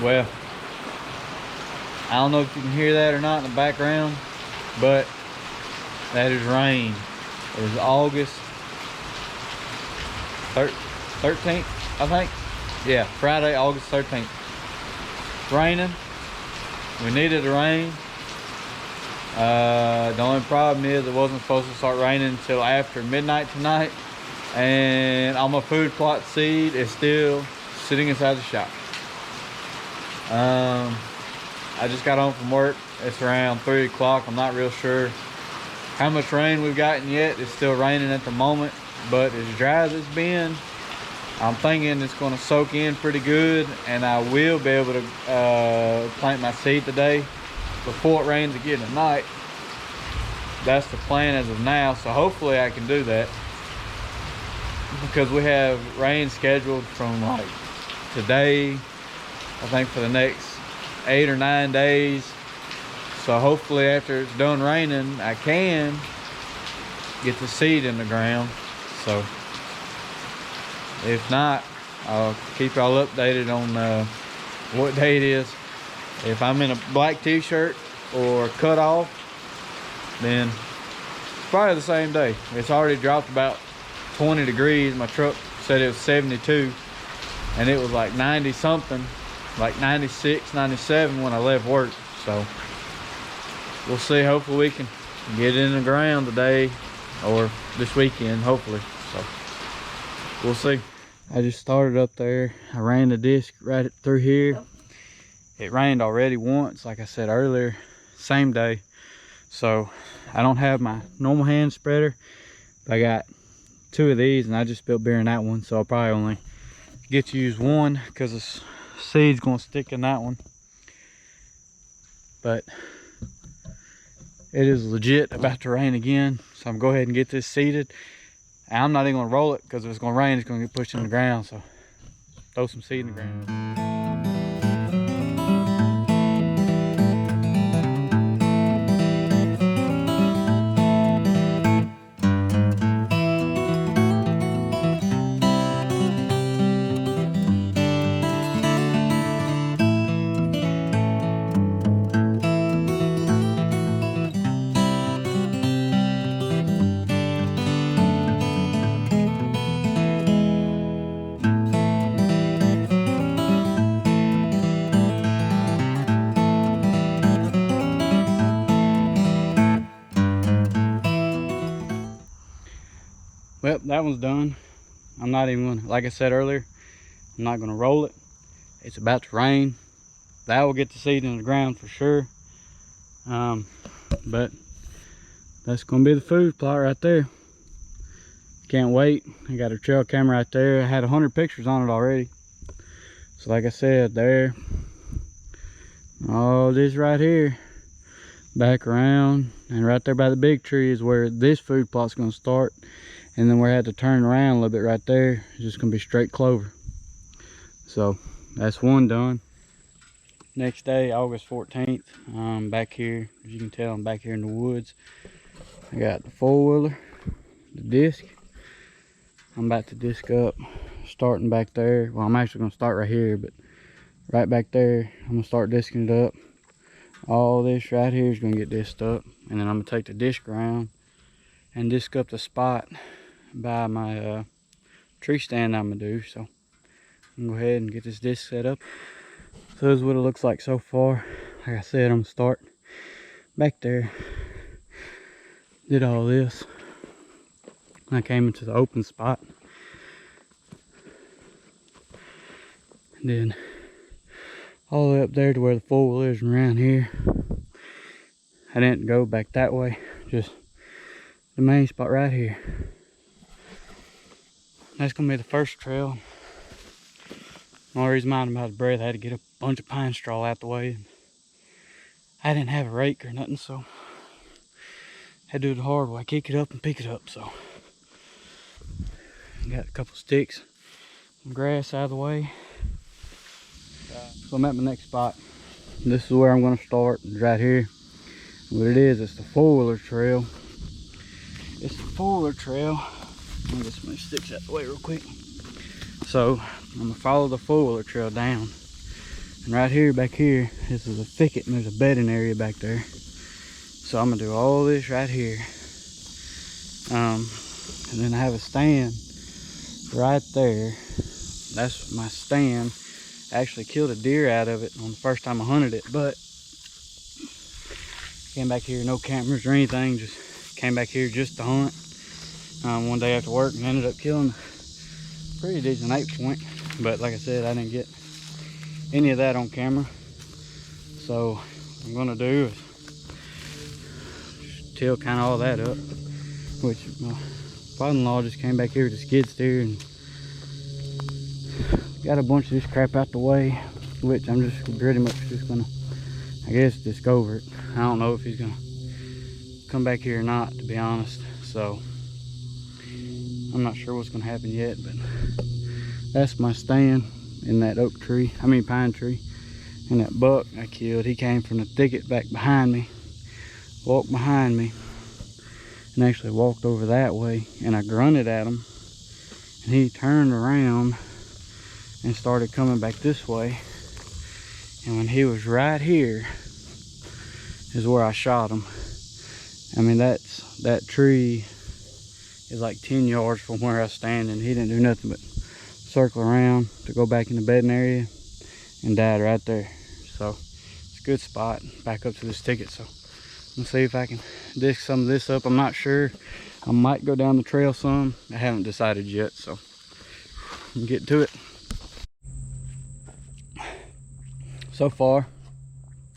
Well, I don't know if you can hear that or not in the background, but that is rain. It is August 13th, I think. Yeah, Friday, August 13th. Raining. We needed the rain. The only problem is it wasn't supposed to start raining until after midnight tonight, and all my food plot seed is still sitting inside the shop. I just got home from work. It's around 3 o'clock. I'm not real sure how much rain we've gotten yet. It's still raining at the moment, but as dry as it's been, I'm thinking it's going to soak in pretty good, and I will be able to plant my seed today before it rains again tonight. That's the plan as of now, so hopefully I can do that, because we have rain scheduled from like today, I think, for the next 8 or 9 days. So hopefully after it's done raining, I can get the seed in the ground. So if not, I'll keep y'all updated on what day it is. If I'm in a black t-shirt or cut off, then it's probably the same day. It's already dropped about 20 degrees. My truck said it was 72, and it was like 90 something, like 96, 97 when I left work. So we'll see. Hopefully we can get it in the ground today or this weekend, hopefully. So we'll see. I just started up there. I ran the disc right through here. It rained already once, like I said earlier, same day. So I don't have my normal hand spreader, but I got 2 of these, and I just spilled beer in that one, so I'll probably only get to use one because the seed's gonna stick in that one. But it is legit about to rain again, so I'm gonna go ahead and get this seeded. And I'm not even gonna roll it, because if it's gonna rain, it's gonna get pushed in the ground. So throw some seed in the ground. Well, that one's done. I'm not even gonna, like I said earlier, I'm not gonna roll it. It's about to rain. That will get the seed in the ground for sure. But that's gonna be the food plot right there. Can't wait. I got a trail camera right there. I had 100 pictures on it already. So like I said, there, all this right here, back around, and right there by the big tree is where this food plot's gonna start. And then we had to turn around a little bit right there. It's just gonna be straight clover. So that's one done. Next day, August 14th, I'm back here. As you can tell, I'm back here in the woods. I got the 4-wheeler, the disc. I'm about to disc up, starting back there. Well, I'm actually gonna start right here, but right back there, I'm gonna start discing it up. All this right here is gonna get disced up, and then I'm gonna take the disc around and disc up the spot by my tree stand I'm gonna do. So I'm gonna go ahead and get this disc set up. So this is what it looks like so far. Like I said, I'm gonna start back there. Did all this. I came into the open spot. And then all the way up there to where the 4-wheeler is, and around here. I didn't go back that way, just the main spot right here. That's gonna be the first trail. The only reason I'm out of breath, I had to get a bunch of pine straw out the way. I didn't have a rake or nothing, so I had to do it the hard way, kick it up and pick it up. So got a couple sticks, some grass out of the way. So I'm at my next spot. This is where I'm gonna start, right here. What it is, it's the 4-wheeler trail. It's the 4-wheeler trail. Let me get some of these sticks out the way real quick. So I'm gonna follow the 4-wheeler trail down, And right here, back here, this is a thicket and there's a bedding area back there. So I'm gonna do all this right here. And then I have a stand right there. That's my stand. I actually killed a deer out of it on the first time I hunted it, but came back here, no cameras or anything, just came back here just to hunt one day after work and ended up killing a pretty decent 8-point. But like I said, I didn't get any of that on camera. So what I'm gonna do is till kind of all that up, which my father-in-law just came back here with a skid steer and got a bunch of this crap out the way, which I'm just pretty much just gonna, I guess, discover it. I don't know if he's gonna come back here or not, to be honest. So I'm not sure what's gonna happen yet, but that's my stand in that pine tree. And that buck I killed, he came from the thicket back behind me, walked behind me, and actually walked over that way, and I grunted at him and he turned around and started coming back this way. And when he was right here is where I shot him. I mean, that tree is like 10 yards from where I was standing. He didn't do nothing but circle around to go back in the bedding area and died right there. So it's a good spot back up to this thicket. So I'm gonna see if I can disc some of this up. I'm not sure. I might go down the trail some. I haven't decided yet, so I'm getting to it. So far,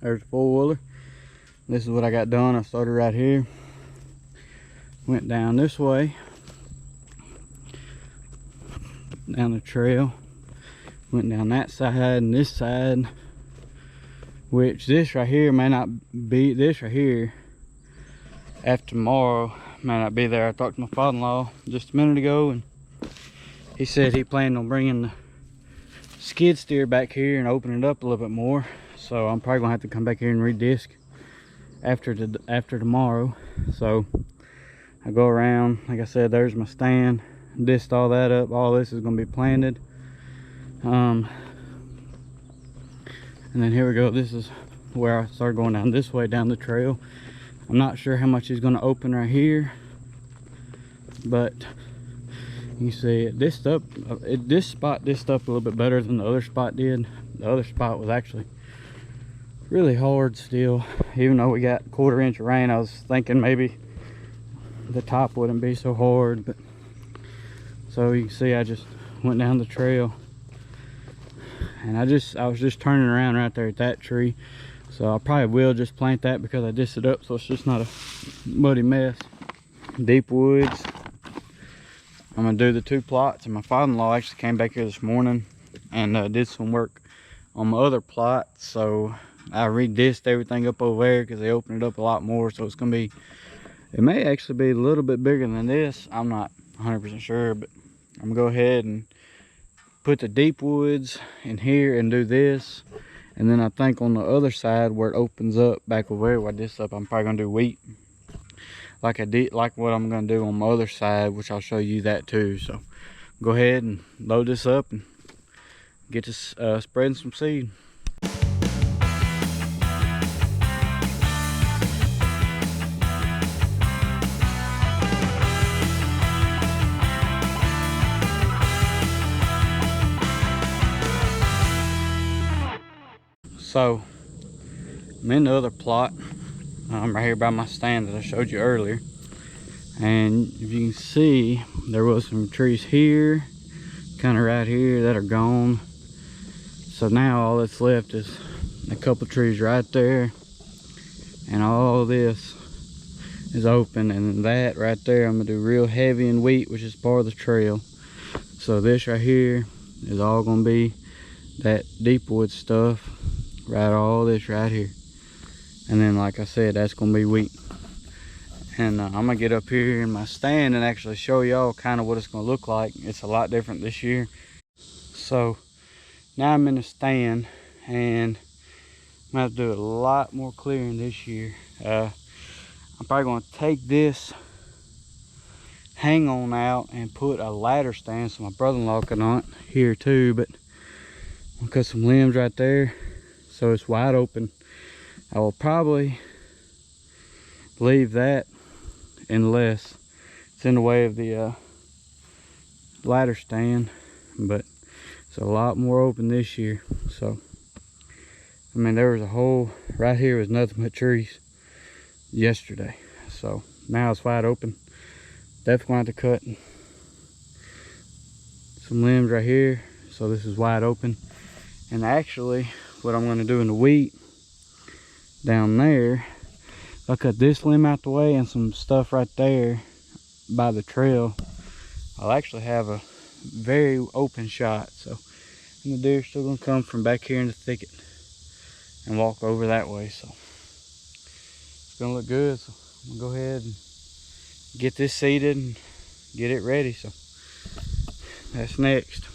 there's a 4-wheeler. This is what I got done. I started right here, went down this way, down the trail, went down that side and this side, which this right here may not be, this right here after tomorrow may not be there. I talked to my father-in-law just a minute ago, and he said he planned on bringing the skid steer back here and open it up a little bit more. So I'm probably gonna have to come back here and re-disc after tomorrow. So I go around, like I said, there's my stand, disced all that up. All this is gonna be planted. And then here we go. This is where I started going down this way down the trail. I'm not sure how much he's gonna open right here, but you see it disced up. This spot disced up a little bit better than the other spot did. The other spot was actually really hard still. Even though we got 1/4 inch of rain, I was thinking maybe the top wouldn't be so hard. But so you can see I just went down the trail, and I was just turning around right there at that tree. So I probably will just plant that because I disced it up so it's just not a muddy mess. Deep woods. I'm gonna do the 2 plots, and my father-in-law actually came back here this morning and did some work on my other plot. So I re-disced everything up over there because they opened it up a lot more. So it's gonna be, it may actually be a little bit bigger than this. I'm not 100% sure, but I'm gonna go ahead and put the deep woods in here and do this. And then I think on the other side where it opens up back over there where this up, I'm probably gonna do wheat like I did, like what I'm gonna do on my other side, which I'll show you that too. So go ahead and load this up and get to spreading some seed. So I'm in the other plot. I'm right here by my stand that I showed you earlier, and if you can see, there was some trees here, kind of right here, that are gone. So now all that's left is a couple trees right there, and all this is open. And that right there, I'm gonna do real heavy in wheat, which is part of the trail. So this right here is all gonna be that deep wood stuff, right? All this right here. And then, like I said, that's gonna be wheat. And I'm gonna get up here in my stand and actually show y'all kind of what it's gonna look like. It's a lot different this year. So now I'm in the stand, and I'm gonna have to do a lot more clearing this year. I'm probably gonna take this hang on out and put a ladder stand so my brother-in-law can hunt here too. But I'm gonna cut some limbs right there, so it's wide open. I will probably leave that unless it's in the way of the ladder stand, but it's a lot more open this year. So I mean, there was a hole right here, was nothing but trees yesterday, so now it's wide open. Definitely going to cut some limbs right here, so this is wide open. And actually what I'm going to do in the wheat down there, I'll cut this limb out the way and some stuff right there by the trail. I'll actually have a very open shot, so the deer's still gonna come from back here in the thicket and walk over that way. So it's gonna look good. So I'm gonna go ahead and get this seeded and get it ready. So that's next.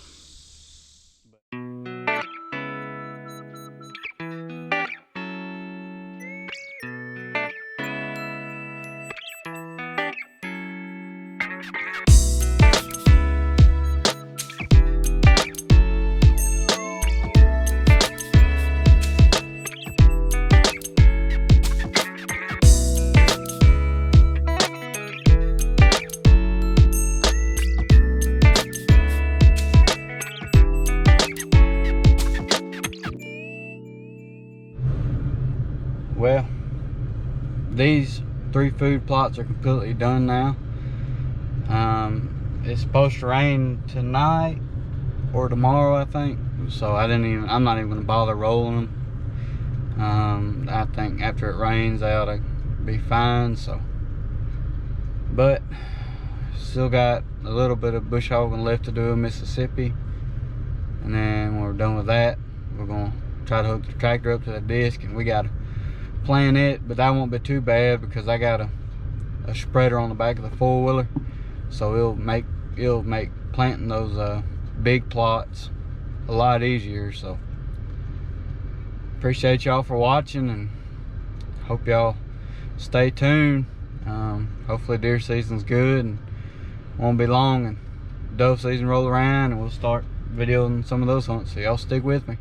Well, these 3 food plots are completely done now. It's supposed to rain tonight or tomorrow, I think. So I'm not even gonna bother rolling them. I think after it rains, they ought to be fine. So, but still got a little bit of bush hogging left to do in Mississippi, and then when we're done with that, we're gonna try to hook the tractor up to the disc, and we gotta plan it, but that won't be too bad because I got a spreader on the back of the 4-wheeler, so it'll make planting those big plots a lot easier. So appreciate y'all for watching, and hope y'all stay tuned. Hopefully deer season's good and won't be long, and dove season roll around and we'll start videoing some of those hunts, so y'all stick with me.